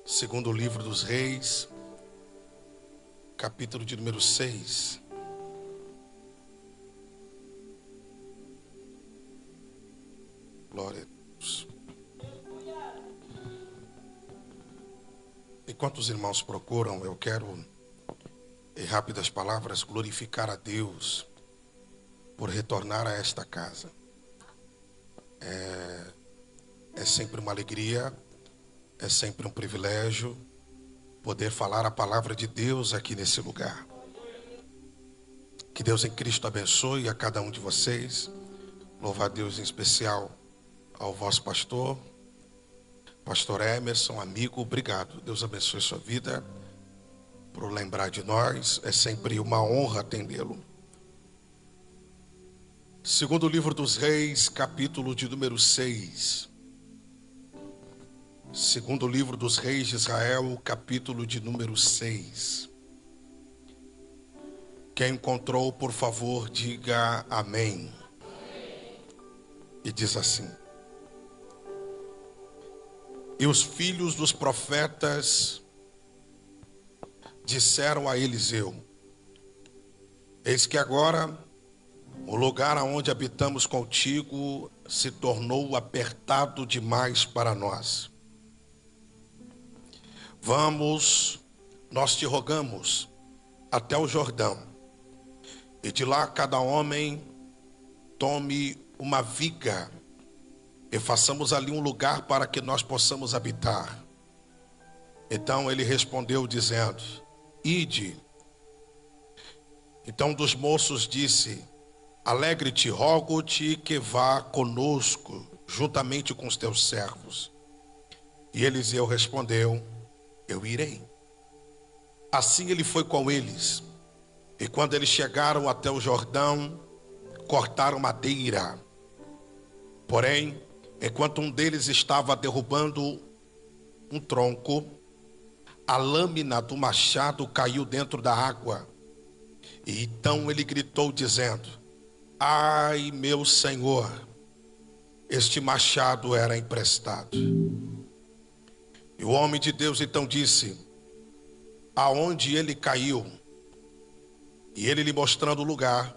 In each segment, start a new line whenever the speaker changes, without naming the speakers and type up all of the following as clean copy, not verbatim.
Segundo livro dos Reis, capítulo de número 6. Glória a Deus. Enquanto os irmãos procuram, eu quero, em rápidas palavras, glorificar a Deus por retornar a esta casa. É sempre uma alegria, é sempre um privilégio poder falar a palavra de Deus aqui nesse lugar. Que Deus em Cristo abençoe a cada um de vocês. Louvar a Deus em especial ao vosso pastor Emerson, amigo, obrigado. Deus abençoe sua vida por lembrar de nós. É sempre uma honra atendê-lo. Segundo livro dos Reis, capítulo de número 6. Segundo livro dos Reis de Israel, capítulo de número 6. Quem encontrou, por favor, diga amém. E diz assim: E os filhos dos profetas disseram a Eliseu: Eis que agora o lugar aonde habitamos contigo se tornou apertado demais para nós. Vamos, nós te rogamos, até o Jordão, e de lá cada homem tome uma viga, e façamos ali um lugar para que nós possamos habitar. Então ele respondeu dizendo: Ide. Então um dos moços disse: Alegre-te, rogo-te que vá conosco, juntamente com os teus servos. E Eliseu respondeu: Eu irei. Assim ele foi com eles. E quando eles chegaram até o Jordão, cortaram madeira. Porém, enquanto um deles estava derrubando um tronco, a lâmina do machado caiu dentro da água. E então ele gritou dizendo: Ai, meu senhor, este machado era emprestado. E o homem de Deus então disse: Aonde ele caiu? E ele lhe mostrando o lugar,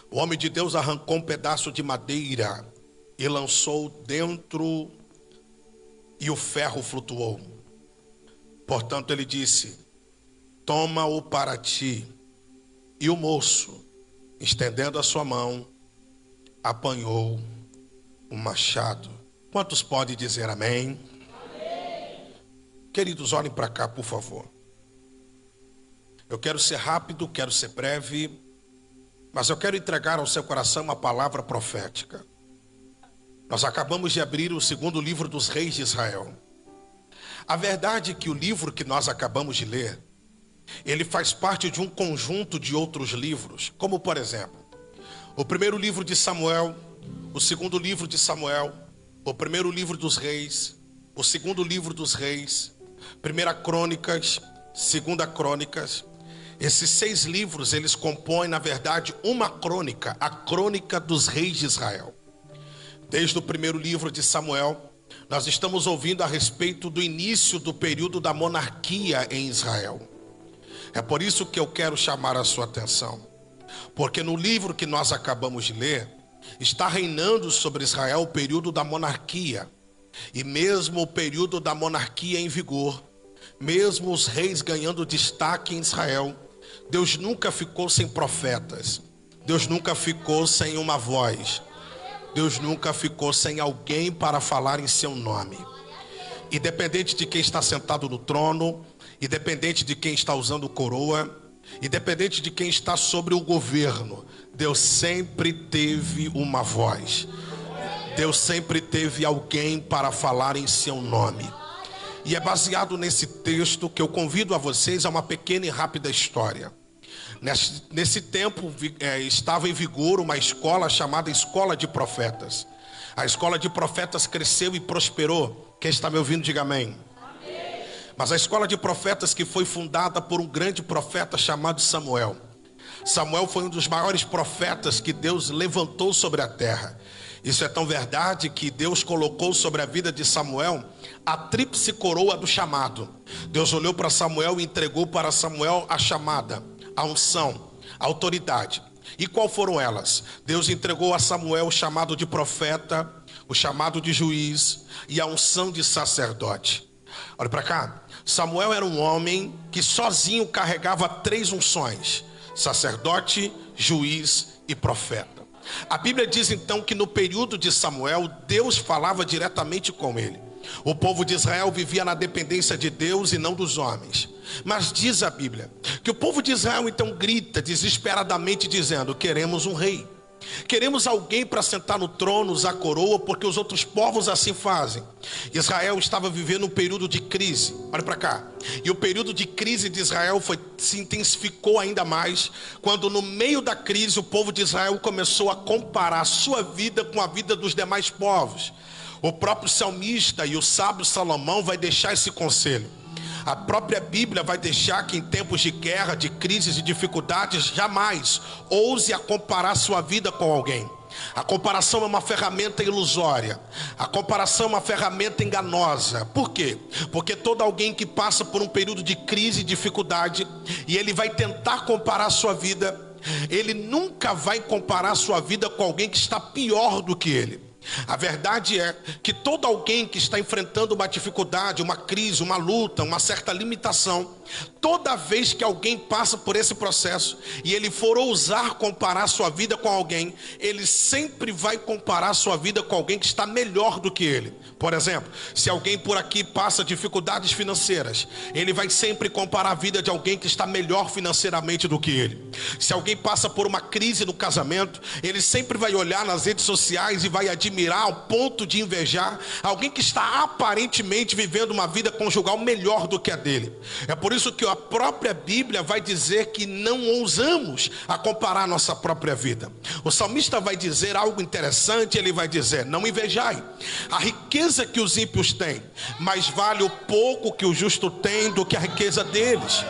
o homem de Deus arrancou um pedaço de madeira e lançou dentro, e o ferro flutuou. Portanto ele disse: Toma-o para ti. E o moço, estendendo a sua mão, apanhou o machado. Quantos podem dizer amém? Queridos, olhem para cá, por favor. Eu quero ser rápido, quero ser breve, mas eu quero entregar ao seu coração uma palavra profética. Nós acabamos de abrir o segundo livro dos Reis de Israel. A verdade é que o livro que nós acabamos de ler, ele faz parte de um conjunto de outros livros, como por exemplo, o primeiro livro de Samuel, o segundo livro de Samuel, o primeiro livro dos Reis, o segundo livro dos Reis, Primeira Crônicas, Segunda Crônicas. Esses 6 livros, eles compõem, na verdade, uma crônica, a crônica dos reis de Israel. Desde o primeiro livro de Samuel, nós estamos ouvindo a respeito do início do período da monarquia em Israel. É por isso que eu quero chamar a sua atenção, porque no livro que nós acabamos de ler, está reinando sobre Israel o período da monarquia. E mesmo o período da monarquia em vigor, mesmo os reis ganhando destaque em Israel, Deus nunca ficou sem profetas. Deus nunca ficou sem uma voz. Deus nunca ficou sem alguém para falar em seu nome. Independente de quem está sentado no trono, independente de quem está usando coroa, independente de quem está sobre o governo, Deus sempre teve uma voz. Deus sempre teve alguém para falar em seu nome. E é baseado nesse texto que eu convido a vocês a uma pequena e rápida história. Nesse tempo estava em vigor uma escola chamada Escola de Profetas. A Escola de Profetas cresceu e prosperou. Quem está me ouvindo, diga amém. Mas a Escola de Profetas, que foi fundada por um grande profeta chamado Samuel. Samuel foi um dos maiores profetas que Deus levantou sobre a terra. Isso é tão verdade que Deus colocou sobre a vida de Samuel a tríplice coroa do chamado. Deus olhou para Samuel e entregou para Samuel a chamada, a unção, a autoridade. E qual foram elas? Deus entregou a Samuel o chamado de profeta, o chamado de juiz e a unção de sacerdote. Olha para cá. Samuel era um homem que sozinho carregava 3 unções: sacerdote, juiz e profeta. A Bíblia diz então que no período de Samuel, Deus falava diretamente com ele. O povo de Israel vivia na dependência de Deus e não dos homens. Mas diz a Bíblia que o povo de Israel então grita desesperadamente dizendo: queremos um rei. Queremos alguém para sentar no trono, usar coroa, porque os outros povos assim fazem. Israel estava vivendo um período de crise. Olha para cá. E o período de crise de Israel se intensificou ainda mais quando no meio da crise o povo de Israel começou a comparar a sua vida com a vida dos demais povos. O próprio salmista e o sábio Salomão vai deixar esse conselho. A própria Bíblia vai deixar que em tempos de guerra, de crises e dificuldades, jamais ouse a comparar sua vida com alguém. A comparação é uma ferramenta ilusória. A comparação é uma ferramenta enganosa. Por quê? Porque todo alguém que passa por um período de crise e dificuldade, e ele vai tentar comparar a sua vida, ele nunca vai comparar a sua vida com alguém que está pior do que ele. A verdade é que todo alguém que está enfrentando uma dificuldade, uma crise, uma luta, uma certa limitação, toda vez que alguém passa por esse processo e ele for ousar comparar sua vida com alguém, ele sempre vai comparar sua vida com alguém que está melhor do que ele. Por exemplo, se alguém por aqui passa dificuldades financeiras, ele vai sempre comparar a vida de alguém que está melhor financeiramente do que ele. Se alguém passa por uma crise no casamento, ele sempre vai olhar nas redes sociais e vai admirar ao ponto de invejar alguém que está aparentemente vivendo uma vida conjugal melhor do que a dele. É por isso que a própria Bíblia vai dizer que não ousamos a comparar a nossa própria vida. O salmista vai dizer algo interessante. Ele vai dizer: não invejai a riqueza que os ímpios têm, mas vale o pouco que o justo tem do que a riqueza deles.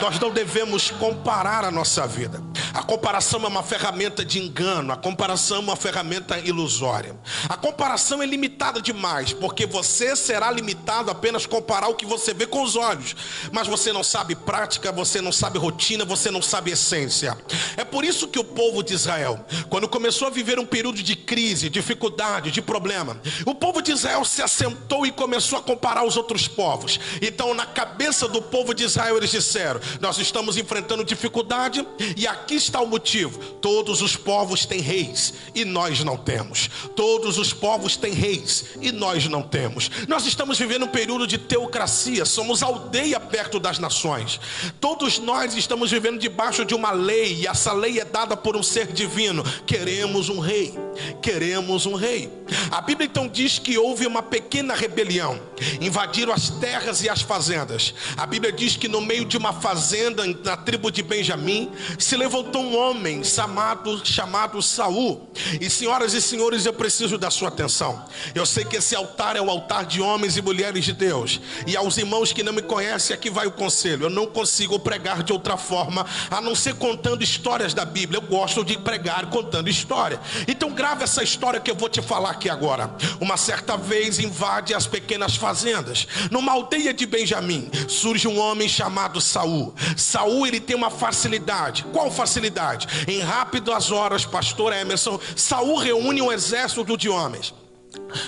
Nós não devemos comparar a nossa vida. A comparação é uma ferramenta de engano. A comparação é uma ferramenta ilusória. A comparação é limitada demais, porque você será limitado a apenas comparar o que você vê com os olhos, mas você não sabe prática, você não sabe rotina, você não sabe essência. É por isso que o povo de Israel, quando começou a viver um período de crise, dificuldade, de problema, o povo de Israel se assentou e começou a comparar os outros povos. Então na cabeça do povo de Israel eles disseram: nós estamos enfrentando dificuldade e aqui está o motivo. Todos os povos têm reis e nós não temos. Todos os povos têm reis e nós não temos. Nós estamos vivendo um período de teocracia. Somos aldeia perto das nações. Todos nós estamos vivendo debaixo de uma lei, e essa lei é dada por um ser divino. Queremos um rei. Queremos um rei. A Bíblia então diz que houve uma pequena rebelião. Invadiram as terras e as fazendas. A Bíblia diz que no meio de uma fazenda na tribo de Benjamim se levantou um homem chamado Saul. E senhoras e senhores, eu preciso da sua atenção. Eu sei que esse altar é o altar de homens e mulheres de Deus. E aos irmãos que não me conhecem, aqui vai o conselho: eu não consigo pregar de outra forma a não ser contando histórias da Bíblia. Eu gosto de pregar contando história. Então grave essa história que eu vou te falar aqui agora. Uma certa vez invade as pequenas fazendas. Numa aldeia de Benjamim surge um homem chamado Saul. Saul, ele tem uma facilidade. Qual facilidade? Em rápidas horas, pastor Emerson, Saul reúne um exército de homens.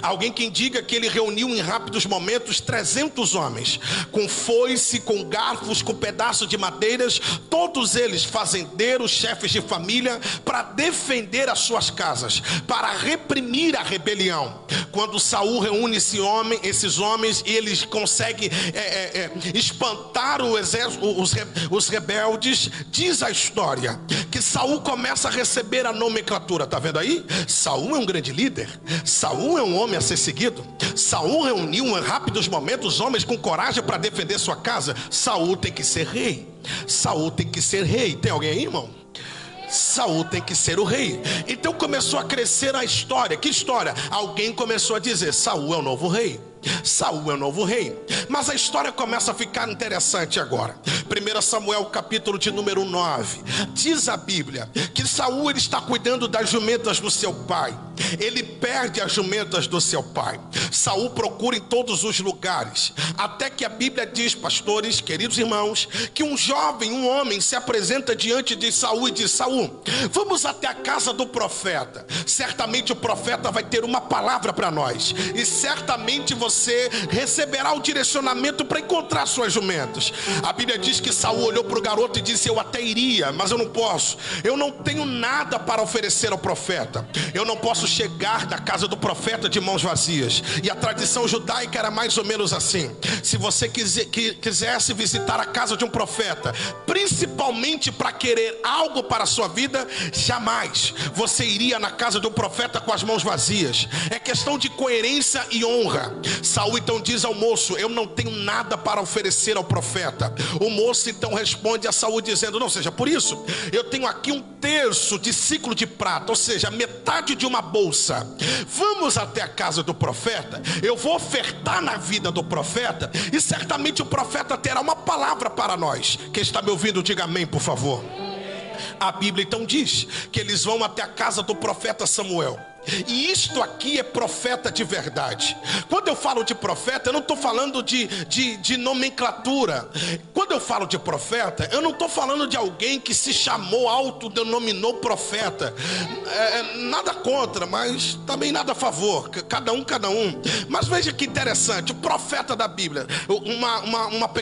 Alguém que diga que ele reuniu em rápidos momentos 300 homens, com foice, com garfos, com pedaços de madeiras, todos eles fazendeiros, chefes de família, para defender as suas casas, para reprimir a rebelião. Quando Saul reúne esses homens, e eles conseguem espantar o exército, os rebeldes, diz a história que Saul começa a receber a nomenclatura. Tá vendo aí? Saul é um grande líder. Saul é um homem a ser seguido. Saul reuniu em rápidos momentos homens com coragem para defender sua casa. Saul tem que ser rei. Saul tem que ser rei. Tem alguém aí, irmão? Saul tem que ser o rei. Então começou a crescer a história. Que história? Alguém começou a dizer: Saul é o novo rei. Saul é o novo rei. Mas a história começa a ficar interessante agora. 1 Samuel capítulo de número 9. Diz a Bíblia que Saul ele está cuidando das jumentas do seu pai. Ele perde as jumentas do seu pai. Saul procura em todos os lugares, até que a Bíblia diz, pastores, queridos irmãos, que um jovem, um homem se apresenta diante de Saul e diz: Saul, vamos até a casa do profeta. Certamente o profeta vai ter uma palavra para nós, e certamente você receberá o direcionamento para encontrar suas jumentas. A Bíblia diz que Saul olhou para o garoto e disse: eu até iria, mas eu não posso. Eu não tenho nada para oferecer ao profeta. Eu não posso chegar na casa do profeta de mãos vazias. E a tradição judaica era mais ou menos assim: se você quisesse visitar a casa de um profeta, principalmente para querer algo para a sua vida, jamais você iria na casa do profeta com as mãos vazias. É questão de coerência e honra. Saul então diz ao moço: eu não tenho nada para oferecer ao profeta. O moço então responde a Saul dizendo: não seja por isso, eu tenho aqui 1/3 de ciclo de prata, ou seja, metade de uma bolsa. Vamos até a casa do profeta, eu vou ofertar na vida do profeta, e certamente o profeta terá uma palavra para nós. Quem está me ouvindo, diga amém, por favor. A Bíblia então diz que eles vão até a casa do profeta Samuel. E isto aqui é profeta de verdade. Quando eu falo de profeta, eu não estou falando de nomenclatura. Quando eu falo de profeta, eu não estou falando de alguém que se chamou, autodenominou profeta. Nada contra, mas também nada a favor. Cada um. Mas veja que interessante, o profeta da Bíblia,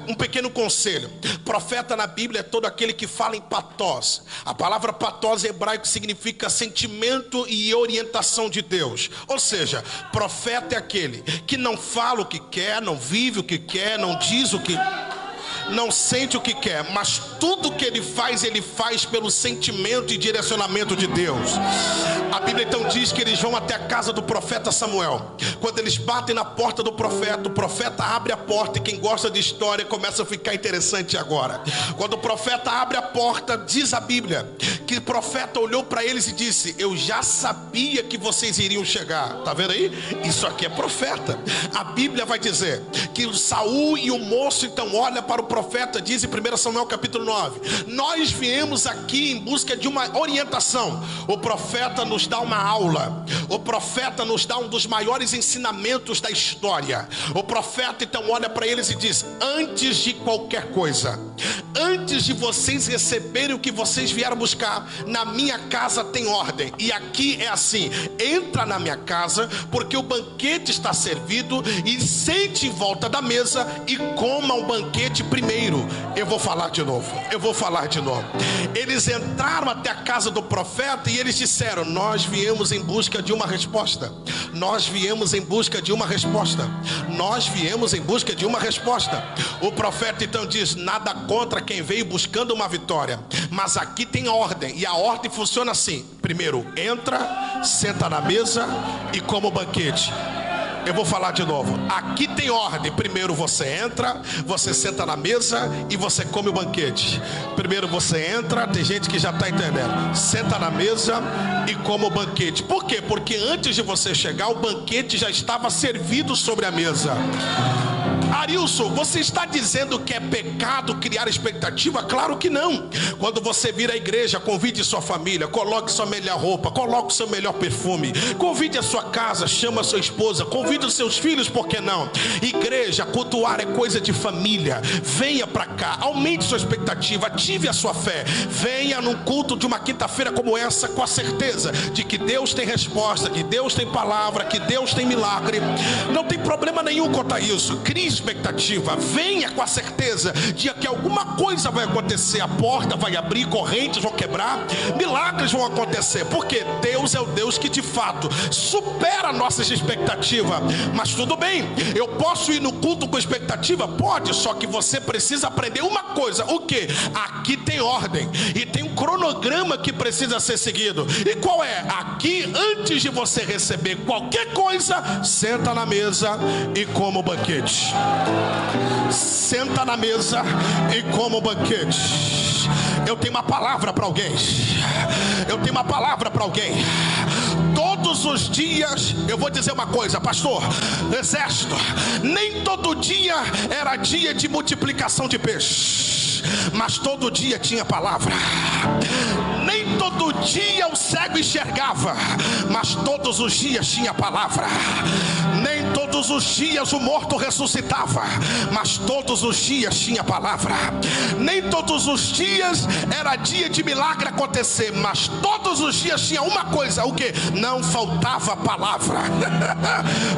um pequeno conselho. Profeta na Bíblia é todo aquele que fala em patós. A palavra patós em hebraico significa sentimento e orientação de Deus. Ou seja, profeta é aquele que não fala o que quer, não vive o que quer, não diz o que... não sente o que quer, mas tudo que ele faz pelo sentimento e direcionamento de Deus. A Bíblia então diz que eles vão até a casa do profeta Samuel. Quando eles batem na porta do profeta, o profeta abre a porta, e quem gosta de história começa a ficar interessante agora. Quando o profeta abre a porta, diz a Bíblia que o profeta olhou para eles e disse: eu já sabia que vocês iriam chegar. Tá vendo aí? Isso aqui é profeta. A Bíblia vai dizer que o Saul e o moço então olham para o profeta, diz em 1 Samuel capítulo 9: nós viemos aqui em busca de uma orientação. O profeta nos dá uma aula. O profeta nos dá um dos maiores ensinamentos da história. O profeta então olha para eles e diz: antes de qualquer coisa, antes de vocês receberem o que vocês vieram buscar, na minha casa tem ordem. E aqui é assim: entra na minha casa, porque o banquete está servido, e sente em volta da mesa e coma o banquete primeiro. Eu vou falar de novo. Eles entraram até a casa do profeta e eles disseram: nós viemos em busca de uma resposta. Nós viemos em busca de uma resposta. Nós viemos em busca de uma resposta. O profeta então diz: nada contra quem veio buscando uma vitória, mas aqui tem ordem, e a ordem funciona assim: primeiro entra, senta na mesa e coma o banquete. Eu vou falar de novo. Aqui tem ordem. Primeiro você entra, você senta na mesa e você come o banquete. Primeiro você entra, tem gente que já está entendendo, senta na mesa e come o banquete. Por quê? Porque antes de você chegar, o banquete já estava servido sobre a mesa. Arilson, você está dizendo que é pecado criar expectativa? Claro que não. Quando você vir à igreja, convide sua família, coloque sua melhor roupa, coloque o seu melhor perfume, convide a sua casa, chama a sua esposa, convide os seus filhos, por que não? Igreja, cultuar é coisa de família. Venha para cá, aumente sua expectativa, ative a sua fé. Venha num culto de uma quinta-feira como essa, com a certeza de que Deus tem resposta, que Deus tem palavra, que Deus tem milagre. Não tem problema nenhum quanto a isso. Crie expectativa, venha com a certeza de que alguma coisa vai acontecer. A porta vai abrir, correntes vão quebrar, milagres vão acontecer, porque Deus é o Deus que de fato supera a nossa expectativa. Mas tudo bem, eu posso ir no culto com expectativa? Pode, só que você precisa aprender uma coisa: o que? Aqui tem ordem e tem um cronograma que precisa ser seguido. E qual é? Aqui, antes de você receber qualquer coisa, senta na mesa e coma o banquete. Senta na mesa e coma o banquete. Eu tenho uma palavra para alguém. Todos todos os dias, eu vou dizer uma coisa, pastor, exército, nem todo dia era dia de multiplicação de peixes, mas todo dia tinha palavra. Nem todo dia o cego enxergava, mas todos os dias tinha palavra. Nem todos os dias o morto ressuscitava, mas todos os dias tinha palavra. Nem todos os dias era dia de milagre acontecer, mas todos os dias tinha uma coisa, o que? Não faltava palavra.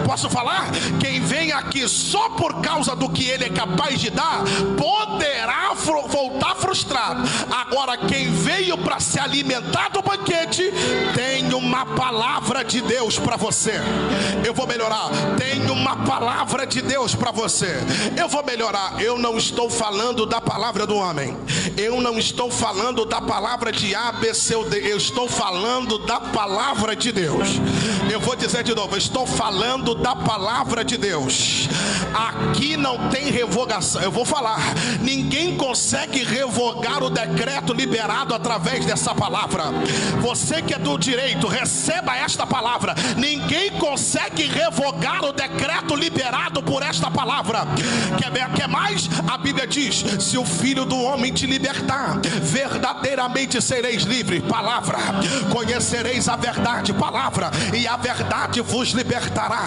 Posso falar? Quem vem aqui só por causa do que ele é capaz de dar, poderá voltar frustrado. Agora, quem veio para se alimentar do banquete, tem uma palavra de Deus para você. Eu vou melhorar. Tem uma palavra de Deus para você. Eu vou melhorar. Eu não estou falando da palavra do homem. Eu não estou falando da palavra de A, B, C ou D. Eu estou falando da palavra de Deus. Eu vou dizer de novo. Eu estou falando da palavra de Deus. Aqui não tem revogação. Eu vou falar. Ninguém consegue revogar o decreto liberado através dessa palavra. Você que é do direito, receba esta palavra. Ninguém consegue revogar o decreto liberado por esta palavra. Quer mais? A Bíblia diz: se o Filho do Homem te libertar, verdadeiramente sereis livres. Palavra. Conhecereis a verdade. Palavra. E a verdade vos libertará.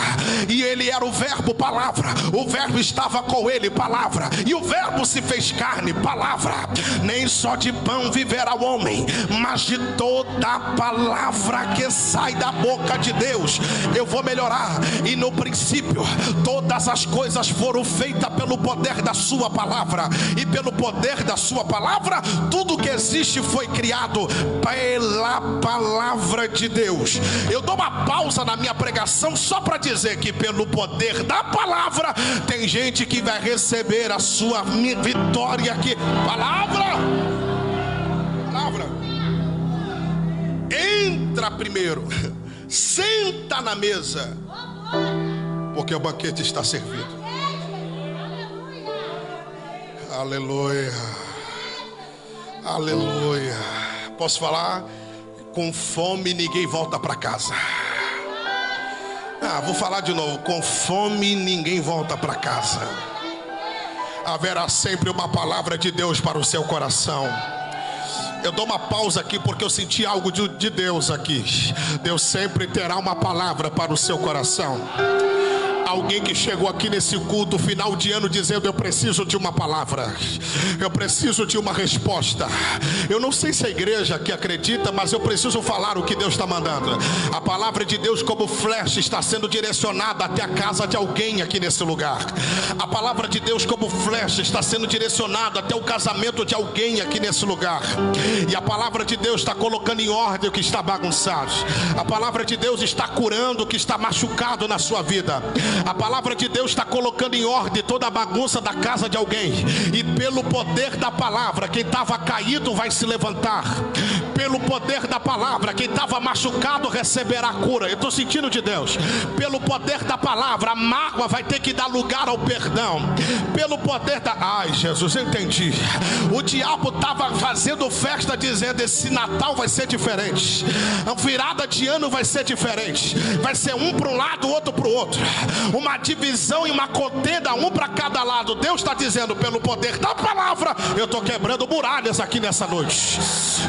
E ele era o verbo. Palavra. O verbo estava com ele. Palavra. E o verbo se fez carne. Palavra. Nem só de pão viverá o homem, mas de toda a palavra que sai da boca de Deus. Eu vou melhorar. E no princípio todas as coisas foram feitas pelo poder da sua palavra, e pelo poder da sua palavra tudo que existe foi criado pela palavra de Deus. Eu dou uma pausa na minha pregação só para dizer que pelo poder da palavra tem gente que vai receber a sua vitória aqui. Palavra. Entra primeiro, senta na mesa, porque o banquete está servido. Aleluia. Aleluia. Posso falar? Com fome ninguém volta para casa. Vou falar de novo. Com fome ninguém volta para casa. Haverá sempre uma palavra de Deus para o seu coração. Eu dou uma pausa aqui porque eu senti algo de Deus aqui. Deus sempre terá uma palavra para o seu coração. Alguém que chegou aqui nesse culto final de ano dizendo: eu preciso de uma palavra, eu preciso de uma resposta. Eu não sei se a igreja aqui acredita, mas eu preciso falar o que Deus está mandando. A palavra de Deus, como flecha, está sendo direcionada até a casa de alguém aqui nesse lugar. A palavra de Deus, como flecha, está sendo direcionada até o casamento de alguém aqui nesse lugar. E a palavra de Deus está colocando em ordem o que está bagunçado. A palavra de Deus está curando o que está machucado na sua vida. A palavra de Deus está colocando em ordem toda a bagunça da casa de alguém. E pelo poder da palavra, quem estava caído vai se levantar. Pelo poder da palavra, quem estava machucado receberá cura. Eu estou sentindo de Deus. Pelo poder da palavra, a mágoa vai ter que dar lugar ao perdão. Pelo poder da... Ai, Jesus, eu entendi. O diabo estava fazendo festa dizendo: esse Natal vai ser diferente, a virada de ano vai ser diferente. Vai ser um para um lado, outro para o outro. Uma divisão e uma contenda, um para cada lado. Deus está dizendo: pelo poder da palavra, eu estou quebrando muralhas aqui nessa noite.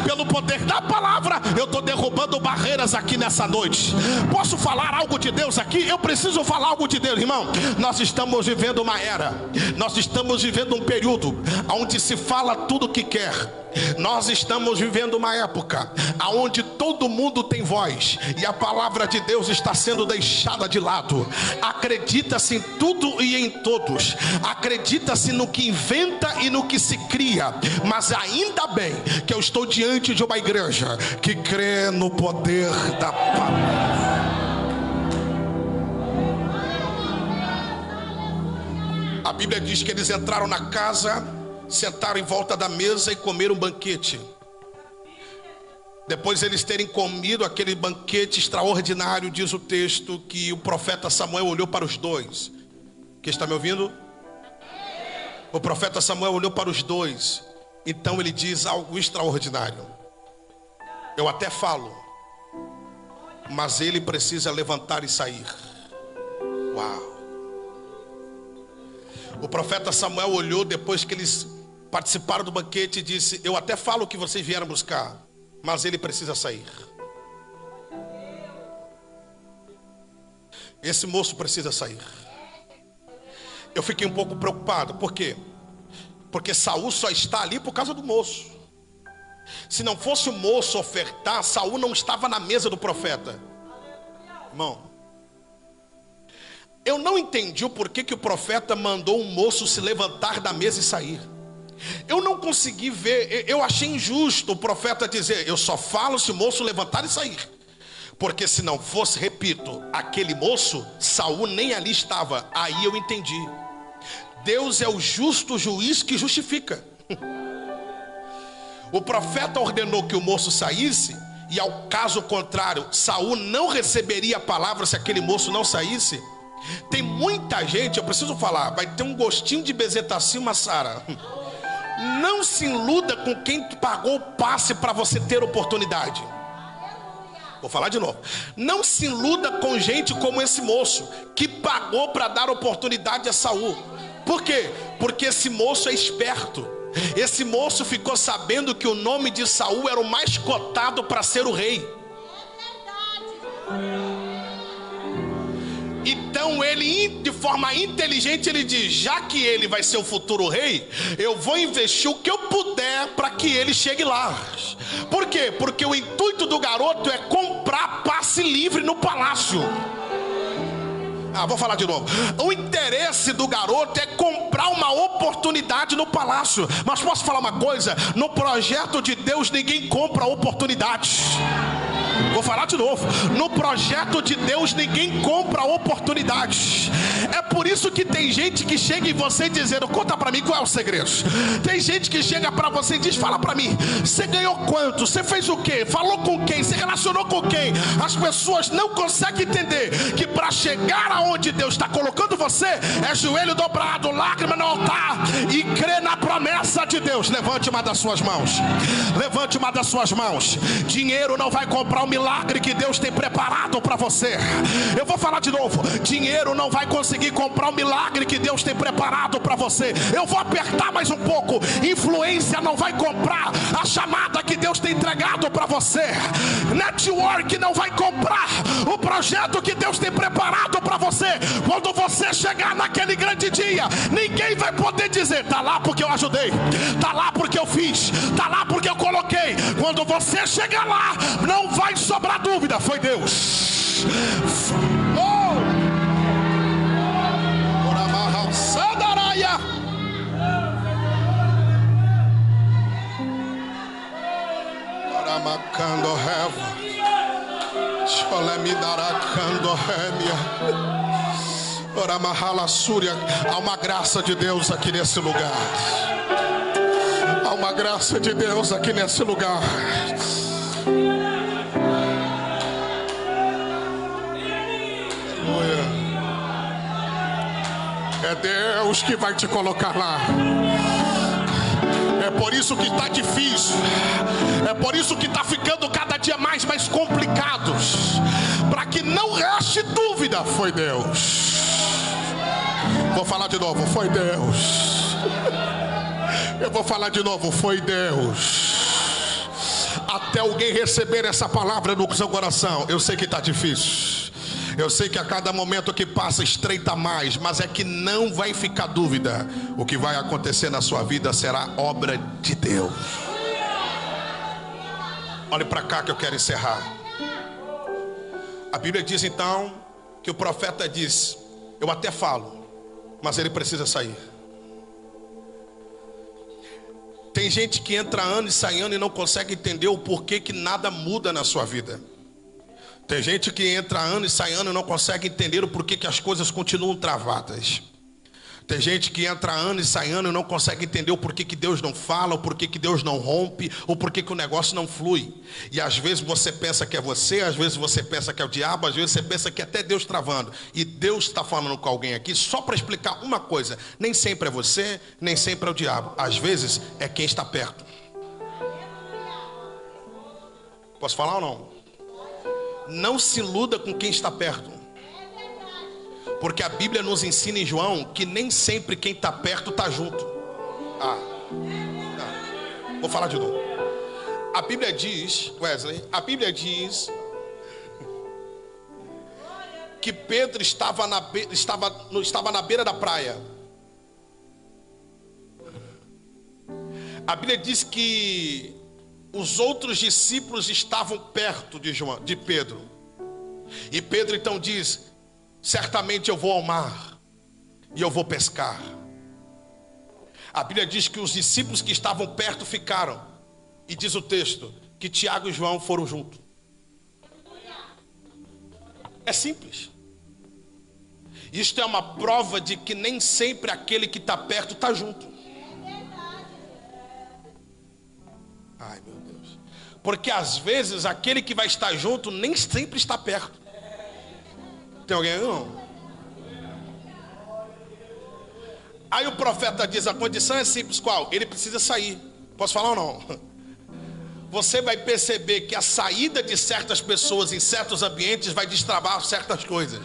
Pelo poder da palavra, eu estou derrubando barreiras aqui nessa noite. Posso falar algo de Deus aqui? Eu preciso falar algo de Deus, irmão. Nós estamos vivendo uma era, nós estamos vivendo um período onde se fala tudo o que quer. Nós estamos vivendo uma época onde todo mundo tem voz e a palavra de Deus está sendo deixada de lado. Acredita-se em tudo e em todos. Acredita-se no que inventa e no que se cria. Mas ainda bem que eu estou diante de uma igreja que crê no poder da palavra. A Bíblia diz que eles entraram na casa, sentaram em volta da mesa e comeram um banquete. Depois eles terem comido aquele banquete extraordinário, diz o texto que o profeta Samuel olhou para os dois. Quem está me ouvindo? O profeta Samuel olhou para os dois. Então ele diz algo extraordinário. Eu até falo: mas ele precisa levantar e sair. Uau! O profeta Samuel olhou depois que eles participaram do banquete e disse: eu até falo o que vocês vieram buscar, mas ele precisa sair. Esse moço precisa sair. Eu fiquei um pouco preocupado. Por quê? Porque Saul só está ali por causa do moço. Se não fosse o moço ofertar, Saul não estava na mesa do profeta. Irmão, eu não entendi o porquê que o profeta mandou um moço se levantar da mesa e sair. Eu não consegui ver. Eu achei injusto o profeta dizer: eu só falo se o moço levantar e sair. Porque se não fosse, repito, aquele moço, Saul nem ali estava. Aí eu entendi. Deus é o justo juiz que justifica. O profeta ordenou que o moço saísse, e ao caso contrário, Saul não receberia a palavra se aquele moço não saísse. Tem muita gente, eu preciso falar, vai ter um gostinho de bezetacil, Massara. Não se iluda com quem pagou o passe para você ter oportunidade. Vou falar de novo. Não se iluda com gente como esse moço, que pagou para dar oportunidade a Saul. Por quê? Porque esse moço é esperto. Esse moço ficou sabendo que o nome de Saul era o mais cotado para ser o rei. Então ele, de forma inteligente, ele diz: já que ele vai ser o futuro rei, eu vou investir o que eu puder para que ele chegue lá. Por quê? Porque o intuito do garoto é comprar passe livre no palácio. Vou falar de novo. O interesse do garoto é comprar uma oportunidade no palácio. Mas posso falar uma coisa? No projeto de Deus ninguém compra oportunidades. Vou falar de novo. No projeto de Deus ninguém compra oportunidades. É por isso que tem gente que chega em você dizendo: conta pra mim qual é o segredo. Tem gente que chega pra você e diz: fala pra mim, você ganhou quanto? Você fez o quê? Falou com quem? Se relacionou com quem? As pessoas não conseguem entender que para chegar aonde Deus está colocando você, é joelho dobrado, lágrima no altar e crer na promessa de Deus. Levante uma das suas mãos. Levante uma das suas mãos. Dinheiro não vai comprar o milagre que Deus tem preparado para você. Eu vou falar de novo. Dinheiro não vai conseguir comprar o milagre que Deus tem preparado para você. Eu vou apertar mais um pouco. Influência não vai comprar a chamada que Deus tem entregado para você. Network não vai comprar o projeto que Deus tem preparado para você. Quando você chegar naquele grande dia, ninguém vai poder dizer: tá lá porque eu ajudei, tá lá porque eu fiz, tá lá porque eu coloquei. Quando você chegar lá, não vai sobrar dúvida, foi Deus. Há uma graça de Deus aqui nesse lugar. Há uma graça de Deus aqui nesse lugar. É Deus que vai te colocar lá. É por isso que está difícil. É por isso que está ficando cada dia mais complicado. Para que não reste dúvida, foi Deus. Vou falar de novo, foi Deus. Eu vou falar de novo, foi Deus. Até alguém receber essa palavra no seu coração. Eu sei que está difícil. Eu sei que a cada momento que passa estreita mais, mas é que não vai ficar dúvida. O que vai acontecer na sua vida será obra de Deus. Olhe para cá que eu quero encerrar. A Bíblia diz então que o profeta diz: eu até falo, mas ele precisa sair. Tem gente que entra ano e sai ano e não consegue entender o porquê que nada muda na sua vida. Tem gente que entra ano e sai ano e não consegue entender o porquê que as coisas continuam travadas. Tem gente que entra ano e sai ano e não consegue entender o porquê que Deus não fala, o porquê que Deus não rompe, o porquê que o negócio não flui. E às vezes você pensa que é você, às vezes você pensa que é o diabo, às vezes você pensa que é até Deus travando. E Deus está falando com alguém aqui só para explicar uma coisa: nem sempre é você, nem sempre é o diabo. Às vezes é quem está perto. Posso falar ou não? Não se iluda com quem está perto. Porque a Bíblia nos ensina em João que nem sempre quem está perto está junto. Vou falar de novo. A Bíblia diz, Wesley, a Bíblia diz que Pedro estava na beira da praia. A Bíblia diz que os outros discípulos estavam perto de Pedro. E Pedro então diz: certamente eu vou ao mar e eu vou pescar. A Bíblia diz que os discípulos que estavam perto ficaram. E diz o texto que Tiago e João foram juntos. É simples. Isto é uma prova de que nem sempre aquele que está perto está junto. Ai, meu Deus. Porque às vezes aquele que vai estar junto nem sempre está perto. Tem alguém aí, não? Aí o profeta diz: a condição é simples, qual? Ele precisa sair. Posso falar ou não? Você vai perceber que a saída de certas pessoas em certos ambientes vai destravar certas coisas.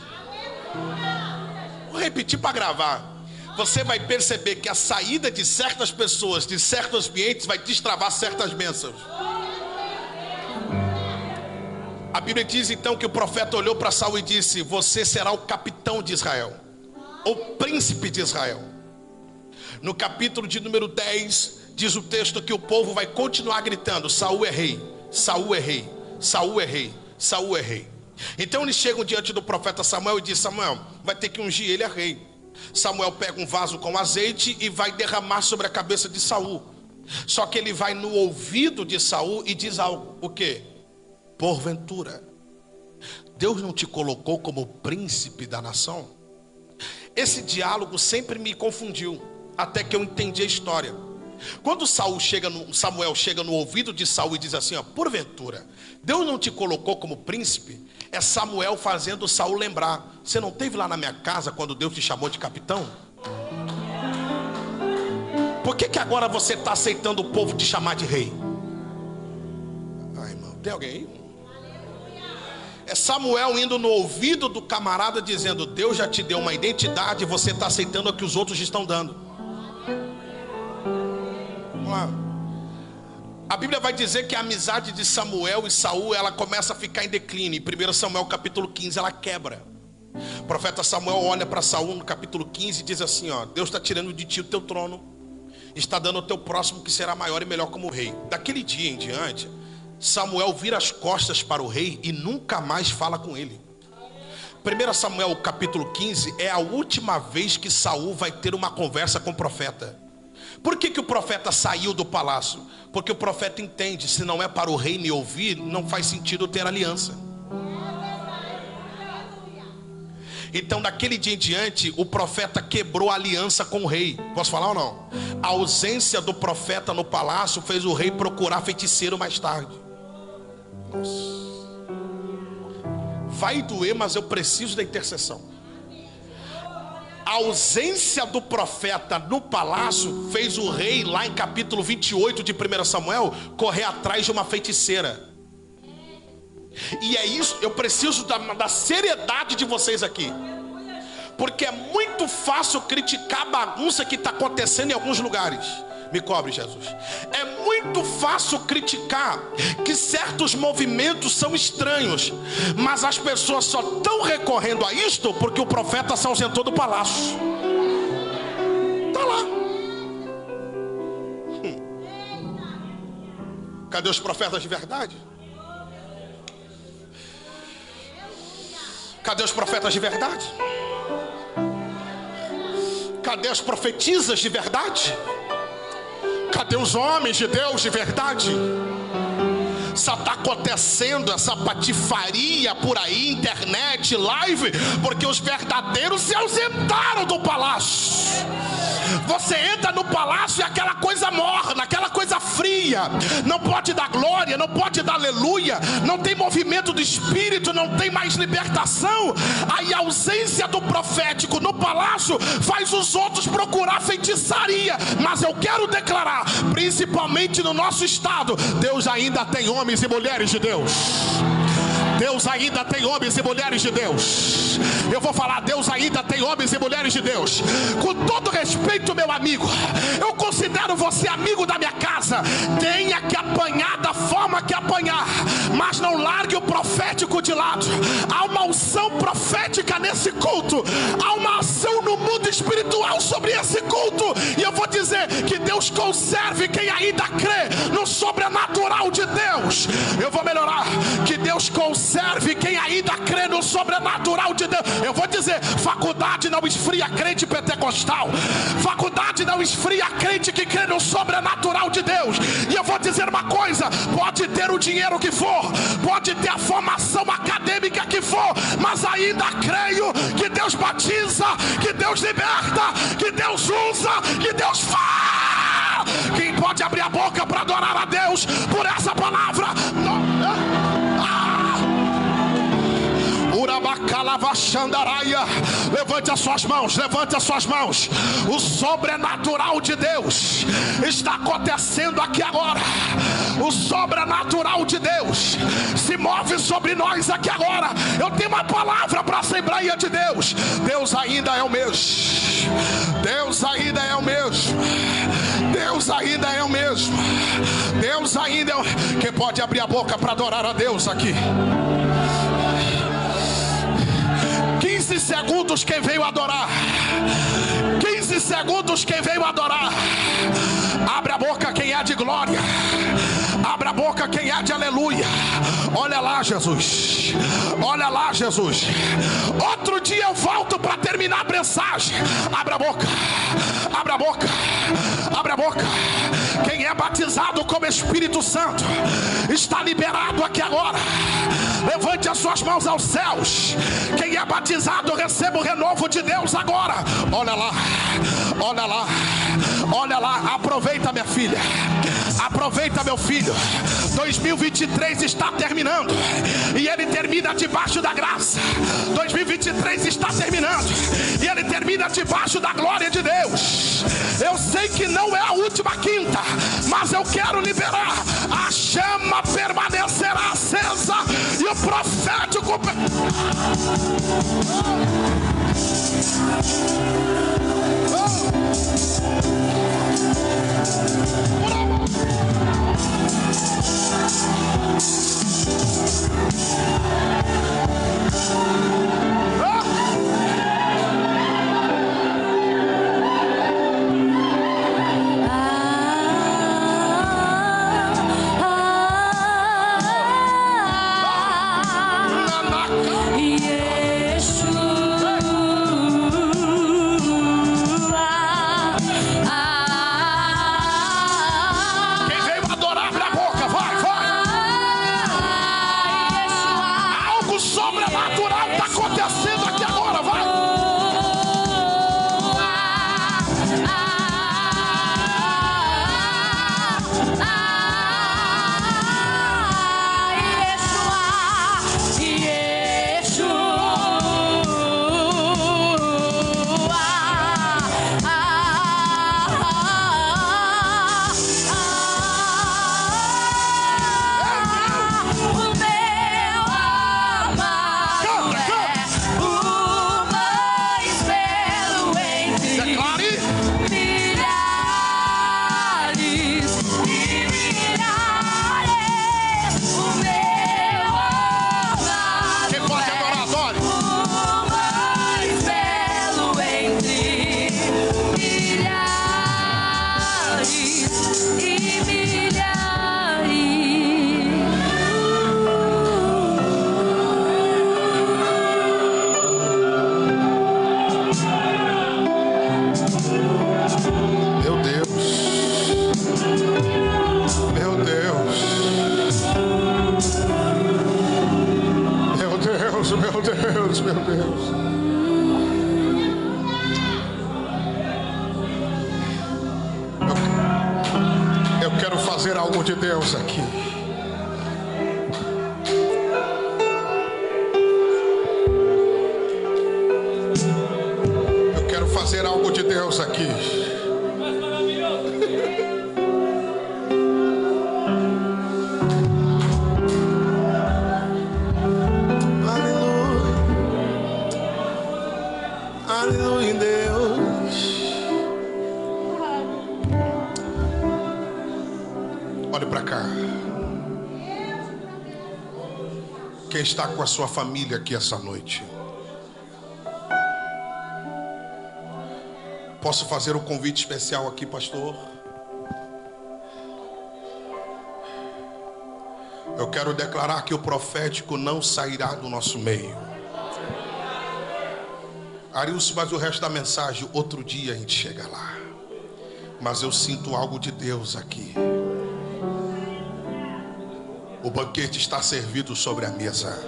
Vou repetir para gravar. Você vai perceber que a saída de certas pessoas de certos ambientes vai destravar certas bênçãos. A Bíblia diz então que o profeta olhou para Saul e disse: você será o capitão de Israel, o príncipe de Israel. No capítulo de número 10, diz o texto que o povo vai continuar gritando: Saul é rei, Saul é rei, Saul é rei, Saul é rei. Então eles chegam diante do profeta Samuel e diz: Samuel, vai ter que ungir ele a rei. Samuel pega um vaso com azeite e vai derramar sobre a cabeça de Saul. Só que ele vai no ouvido de Saul e diz algo: o quê? Porventura Deus não te colocou como príncipe da nação? Esse diálogo sempre me confundiu, até que eu entendi a história. Quando Samuel chega no ouvido de Saul e diz assim: ó, porventura Deus não te colocou como príncipe, é Samuel fazendo Saul lembrar: você não esteve lá na minha casa quando Deus te chamou de capitão? Por que agora você está aceitando o povo te chamar de rei? Ai, irmão, tem alguém aí? É Samuel indo no ouvido do camarada dizendo: Deus já te deu uma identidade e você está aceitando o que os outros estão dando. A Bíblia vai dizer que a amizade de Samuel e Saul, ela começa a ficar em declínio. Em 1 Samuel capítulo 15 ela quebra. O profeta Samuel olha para Saul no capítulo 15 e diz assim: ó, Deus está tirando de ti o teu trono, está dando ao teu próximo que será maior e melhor como rei. Daquele dia em diante, Samuel vira as costas para o rei e nunca mais fala com ele. 1 Samuel capítulo 15 é a última vez que Saul vai ter uma conversa com o profeta. Por que o profeta saiu do palácio? Porque o profeta entende: se não é para o rei me ouvir, não faz sentido ter aliança. Então daquele dia em diante, o profeta quebrou a aliança com o rei. Posso falar ou não? A ausência do profeta no palácio fez o rei procurar feiticeiro mais tarde. Nossa. Vai doer, mas eu preciso da intercessão. A ausência do profeta no palácio fez o rei, lá em capítulo 28 de 1 Samuel, correr atrás de uma feiticeira. E é isso, eu preciso da seriedade de vocês aqui. Porque é muito fácil criticar a bagunça que está acontecendo em alguns lugares. Me cobre, Jesus. É muito fácil criticar que certos movimentos são estranhos, mas as pessoas só estão recorrendo a isto porque o profeta se ausentou do palácio. Está lá. Cadê os profetas de verdade? Cadê os profetas de verdade? Cadê as profetisas de verdade? Cadê os homens de Deus de verdade? Só está acontecendo essa patifaria por aí, internet, live, porque os verdadeiros se ausentaram do palácio. Você entra no palácio e aquela coisa morna, aquela coisa fria, não pode dar glória, não pode dar aleluia, não tem movimento do espírito, não tem mais libertação. Aí a ausência do profético no palácio faz os outros procurar feitiçaria. Mas eu quero declarar, principalmente no nosso estado, Deus ainda tem homens e mulheres de Deus. Deus ainda tem homens e mulheres de Deus. Eu vou falar, Deus ainda tem homens e mulheres de Deus. Com todo respeito, meu amigo, eu considero você amigo da minha casa. Tenha que apanhar da forma que apanhar, mas não largue o profético de lado. Há uma unção profética nesse culto. Há uma ação no mundo espiritual sobre esse culto. E eu vou dizer que Deus conserve quem ainda crê no sobrenatural de Deus. Eu vou melhorar, que Deus conserve quem ainda crê no sobrenatural de Deus. Eu vou dizer, faculdade não esfria crente pentecostal. Faculdade não esfria crente que crê no sobrenatural de Deus. E eu vou dizer uma coisa, pode ter o dinheiro que for, pode ter a formação acadêmica que for, mas ainda creio que Deus batiza, que Deus liberta, que Deus usa, que Deus faz. Quem pode abrir a boca para adorar a Deus por essa palavra? Levante as suas mãos, levante as suas mãos. O sobrenatural de Deus está acontecendo aqui agora. O sobrenatural de Deus se move sobre nós aqui agora. Eu tenho uma palavra para a Assembleia de Deus. Deus ainda é o mesmo. Deus ainda é o mesmo. Deus ainda é o mesmo. Deus ainda é o... Quem pode abrir a boca para adorar a Deus aqui? 15 segundos quem veio adorar. 15 segundos quem veio adorar. Abre a boca quem é de glória. Abre a boca quem é de aleluia. Olha lá, Jesus. Olha lá, Jesus. Outro dia eu volto para terminar a mensagem. Abre a boca. Abre a boca. Abre a boca. Quem é batizado como Espírito Santo está liberado aqui agora. Levante as suas mãos aos céus. Quem é batizado receba o renovo de Deus agora. Olha lá. Olha lá. Olha lá. Aproveita, minha filha. Aproveita, meu filho. 2023 está terminando e ele termina debaixo da graça. 2023 está terminando e ele termina debaixo da glória de Deus. Eu sei que não é a última quinta, mas eu quero liberar. A chama permanecerá acesa e o profético... De Deus aqui. Eu quero fazer algo de Deus aqui. Olhe para cá. Quem está com a sua família aqui essa noite? Posso fazer um convite especial aqui, pastor? Eu quero declarar que o profético não sairá do nosso meio. Arilson, mas o resto da mensagem, outro dia a gente chega lá. Mas eu sinto algo de Deus aqui. O banquete está servido sobre a mesa.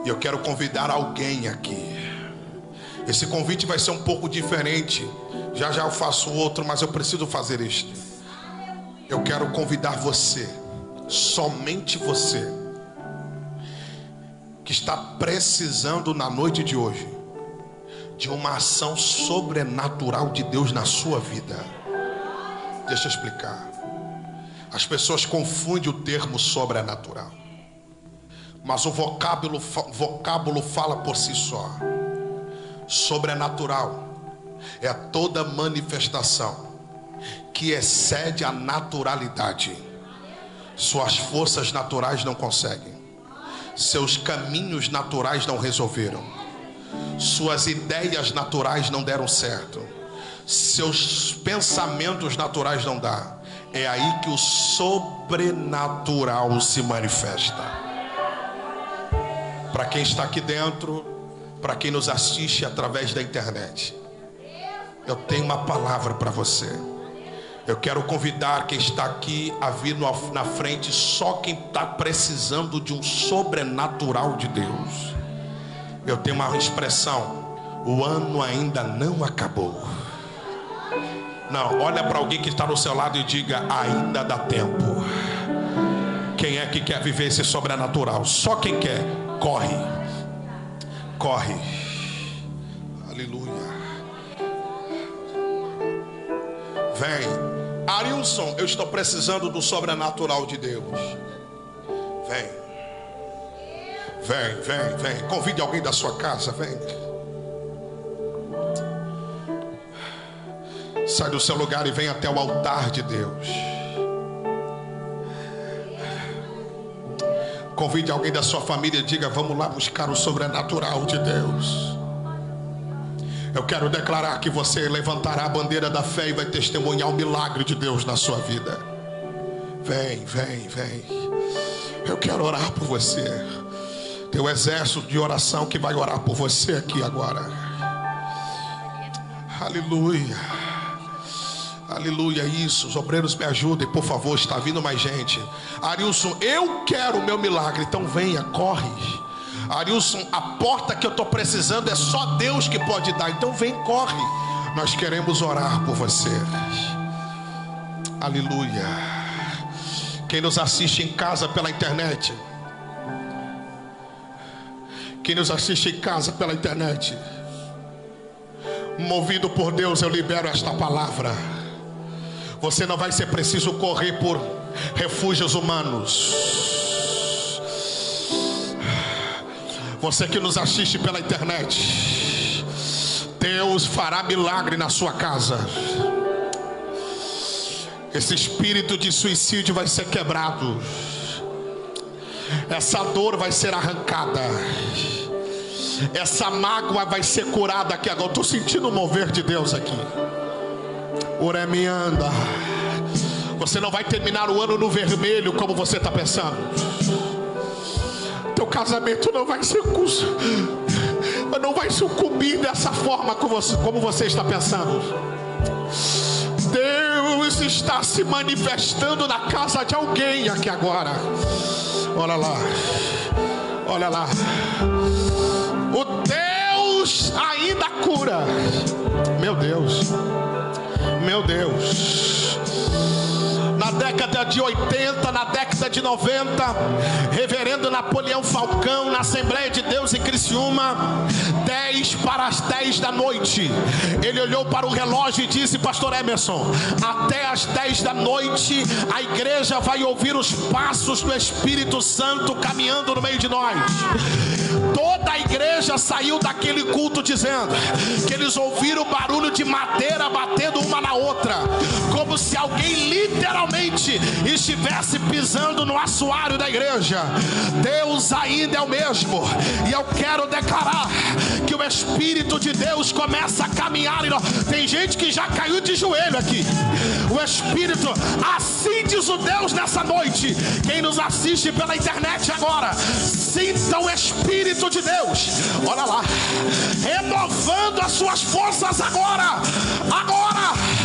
E eu quero convidar alguém aqui. Esse convite vai ser um pouco diferente. Já já eu faço outro, mas eu preciso fazer este. Eu quero convidar você, somente você, que está precisando na noite de hoje de uma ação sobrenatural de Deus na sua vida. Deixa eu explicar. As pessoas confundem o termo sobrenatural, mas o vocábulo fala por si só. Sobrenatural é toda manifestação que excede a naturalidade. Suas forças naturais não conseguem, seus caminhos naturais não resolveram, suas ideias naturais não deram certo, seus pensamentos naturais não dão. É aí que o sobrenatural se manifesta. Para quem está aqui dentro, para quem nos assiste através da internet, eu tenho uma palavra para você. Eu quero convidar quem está aqui a vir na frente, só quem está precisando de um sobrenatural de Deus. Eu tenho uma expressão: o ano ainda não acabou. Não, olha para alguém que está do seu lado e diga: ainda dá tempo. Quem é que quer viver esse sobrenatural? Só quem quer, corre. Corre. Aleluia. Vem. Arilson, eu estou precisando do sobrenatural de Deus. Vem. Vem, vem, vem. Convide alguém da sua casa, vem. Sai do seu lugar e vem até o altar de Deus. Convide alguém da sua família e diga: vamos lá buscar o sobrenatural de Deus. Eu quero declarar que você levantará a bandeira da fé e vai testemunhar o milagre de Deus na sua vida. Vem, vem, vem. Eu quero orar por você. Tem um exército de oração que vai orar por você aqui agora. Aleluia. Aleluia, isso. Os obreiros me ajudem, por favor. Está vindo mais gente. Arilson, eu quero o meu milagre. Então venha, corre. Arilson, a porta que eu estou precisando é só Deus que pode dar. Então vem, corre. Nós queremos orar por você. Aleluia. Quem nos assiste em casa pela internet, quem nos assiste em casa pela internet, movido por Deus, eu libero esta palavra. Você não vai ser preciso correr por refúgios humanos. Você que nos assiste pela internet, Deus fará milagre na sua casa. Esse espírito de suicídio vai ser quebrado. Essa dor vai ser arrancada. Essa mágoa vai ser curada aqui agora. Estou sentindo o mover de Deus aqui. Uremianda. Você não vai terminar o ano no vermelho como você está pensando. Teu casamento não vai ser não vai sucumbir dessa forma como você está pensando. Deus está se manifestando na casa de alguém aqui agora. Olha lá. Olha lá. O Deus ainda cura. Meu Deus. Meu Deus. Na década de 80, na década de 90, reverendo Napoleão Falcão, na Assembleia de Deus em Criciúma, 10 para as 10 da noite, ele olhou para o relógio e disse: pastor Emerson, até as 10 da noite a igreja vai ouvir os passos do Espírito Santo caminhando no meio de nós. Toda a igreja saiu daquele culto dizendo que eles ouviram o barulho de madeira batendo uma na outra, como como se alguém literalmente estivesse pisando no assoalho da igreja. Deus ainda é o mesmo, e eu quero declarar que o Espírito de Deus começa a caminhar em nós. Tem gente que já caiu de joelho aqui. O Espírito, assim diz o Deus nessa noite. Quem nos assiste pela internet agora, sinta o Espírito de Deus, olha lá, renovando as suas forças agora, agora.